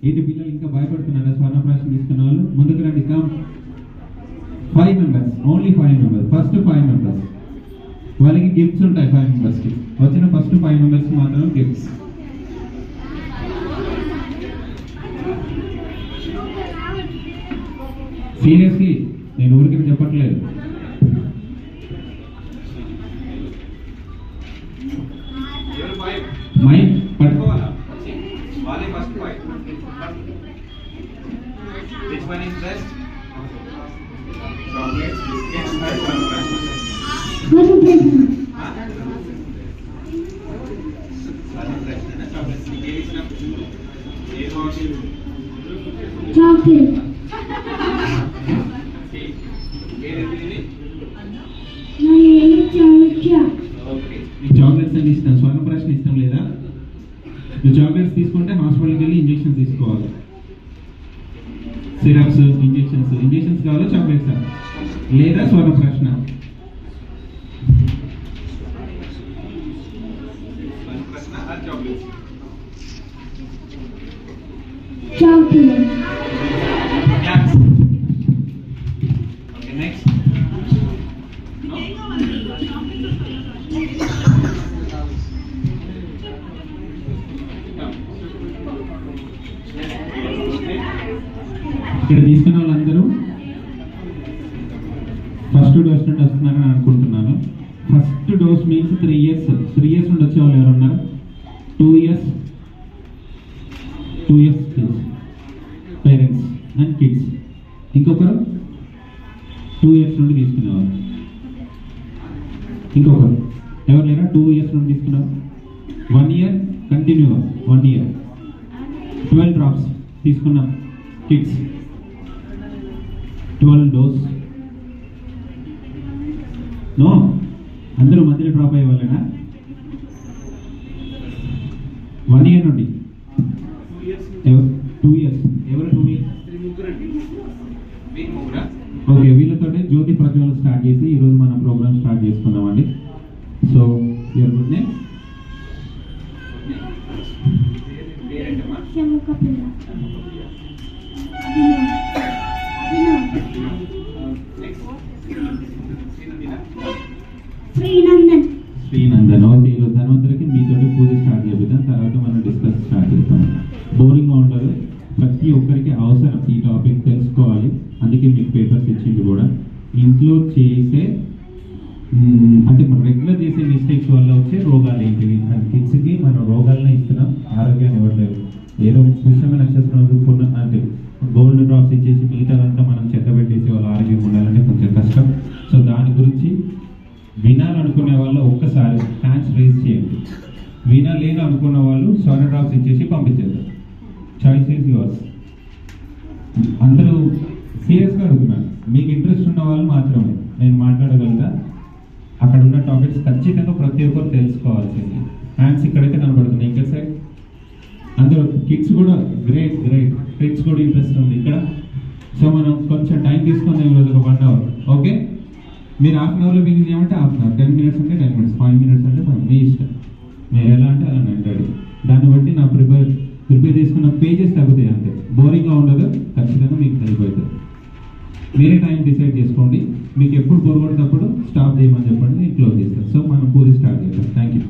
ఏంటి పిల్లలు ఇంకా భయపడుతున్నారా స్వర్ణప్రాశం తీసుకున్న వాళ్ళు? ముందుకు రండి. Come 5 members, only 5 members. First 5 members వాళ్ళకి గిఫ్ట్స్ ఉంటాయి. 5 మెంబర్స్కి వచ్చిన ఫస్ట్ 5 మెంబర్స్కి మాత్రం గిఫ్ట్స్. సీరియస్లీ నేను ఊరికి చెప్పట్లేదు. మైక్ పట్టుకోవాలా? వాళ్ళే first 5. Which one is best? Chocolates, biscuits, chocolate. Chocolates అంటే ఇష్టం, స్వర్ణప్రాశం ఇష్టం లేదా? నువ్వు చాక్లెట్స్ తీసుకుంటే హాస్పిటల్కి వెళ్ళి ఇంజెక్షన్ తీసుకోవాలి. సిరప్స్, ఇంజెక్షన్స్ కావాలా చాక్లెట్స్ లేదా స్వర్ణప్రాశన? ఇక్కడ తీసుకున్న వాళ్ళందరూ ఫస్ట్ డోస్ నుండి వస్తున్నారని అనుకుంటున్నాను. ఫస్ట్ డోస్ మీన్స్ 3 years నుండి వచ్చే వాళ్ళు ఎవరు ఉన్నారు? 2 years పేరెంట్స్ అండ్ కిడ్స్. ఇంకొకరు 2 years నుండి తీసుకునేవారు. ఇంకొకరు ఎవరు లేరా? 2 years నుండి తీసుకున్నారు. 1 year కంటిన్యూ, 1 year 12 drops తీసుకున్నాం కిడ్స్. 12 dose. నో, అందరూ మధ్యలో డ్రాప్ అయ్యే వాళ్ళేనా? 1 year నుండి 2 years. ఎవరు 2 years? ఓకే, వీళ్ళతోటే జ్యోతి ప్రజ్వలన స్టార్ట్ చేసి ఈరోజు మన ప్రోగ్రామ్ స్టార్ట్ చేసుకున్నామండి. So your good name? Srinandan. Okay, ఈరోజు ధన్వంతరికి మీతోటి పూజ స్టార్ట్ చేద్దాం, తర్వాత మనం డిస్కస్ స్టార్ట్ చేద్దాం. బోరింగ్గా ఉండదు, ప్రతి ఒక్కరికి అవసరం ఈ టాపిక్ తెలుసుకోవాలి. అందుకే మీకు పేపర్స్ ఇచ్చింది కూడా. ఇంట్లో చేసే అంటే మనం రెగ్యులర్ చేసే మిస్టేక్స్ వల్ల వచ్చే రోగాలు ఏంటివి? అది కిడ్స్కి మనం రోగాలను ఇస్తున్నాం, ఆరోగ్యాన్ని ఇవ్వట్లేదు. ఏదో పుష్యమ నక్షత్రం అంటే గోల్డ్ డ్రాప్స్ ఇచ్చేసి మిగతాదంతా మనం చెత్త పెట్టేసి వాళ్ళ ఆరోగ్యం ఉండాలంటే కొంచెం కష్టం. సో దాని గురించి వినాలనుకునే వాళ్ళు ఒక్కసారి హ్యాండ్స్ రేజ్ చేయండి. వినాలేను అనుకున్న వాళ్ళు స్వర్ణ డ్రాప్స్ ఇచ్చేసి పంపించేద్దాం. Choice is yours. అందరూ సీరియస్గా అడుగుతున్నాను, మీకు ఇంట్రెస్ట్ ఉన్న వాళ్ళు మాత్రమే నేను మాట్లాడగలుగుతా. అక్కడ ఉన్న టాపిక్స్ ఖచ్చితంగా ప్రతి ఒక్కరు తెలుసుకోవాల్సింది. హ్యాండ్స్ ఇక్కడైతే కనబడుతున్నాయి, ఇక్కడ సైడ్ అందరూ. కిడ్స్ కూడా గ్రేట్, కిడ్స్ కూడా ఇంట్రెస్ట్ ఉంది ఇక్కడ. సో మనం కొంచెం టైం తీసుకుందాం ఈరోజు, ఒక 1 hour. ఓకే, మీరు ½ an hourలో ఫినిష్ చేయమంటే ½ an hour, 10 minutes అంటే 10 minutes, 5 minutes అంటే 5, మీ ఇష్టం. మీరు ఎలా అంటే అలా అంటాడు. దాన్ని బట్టి నా ప్రిపేర్ చేసుకున్న పేజెస్ తగ్గుతాయి అంతే. బోరింగ్గా ఉండదు, ఖచ్చితంగా మీకు అయిపోతుంది. మీరే టైం డిసైడ్ చేసుకోండి. మీకు ఎప్పుడు బోర్ కొట్టేటప్పుడు స్టాప్ చేయమని చెప్పండి, నేను క్లోజ్ చేస్తాను. సో మనం పూజ స్టార్ట్ చేద్దాం. Thank you.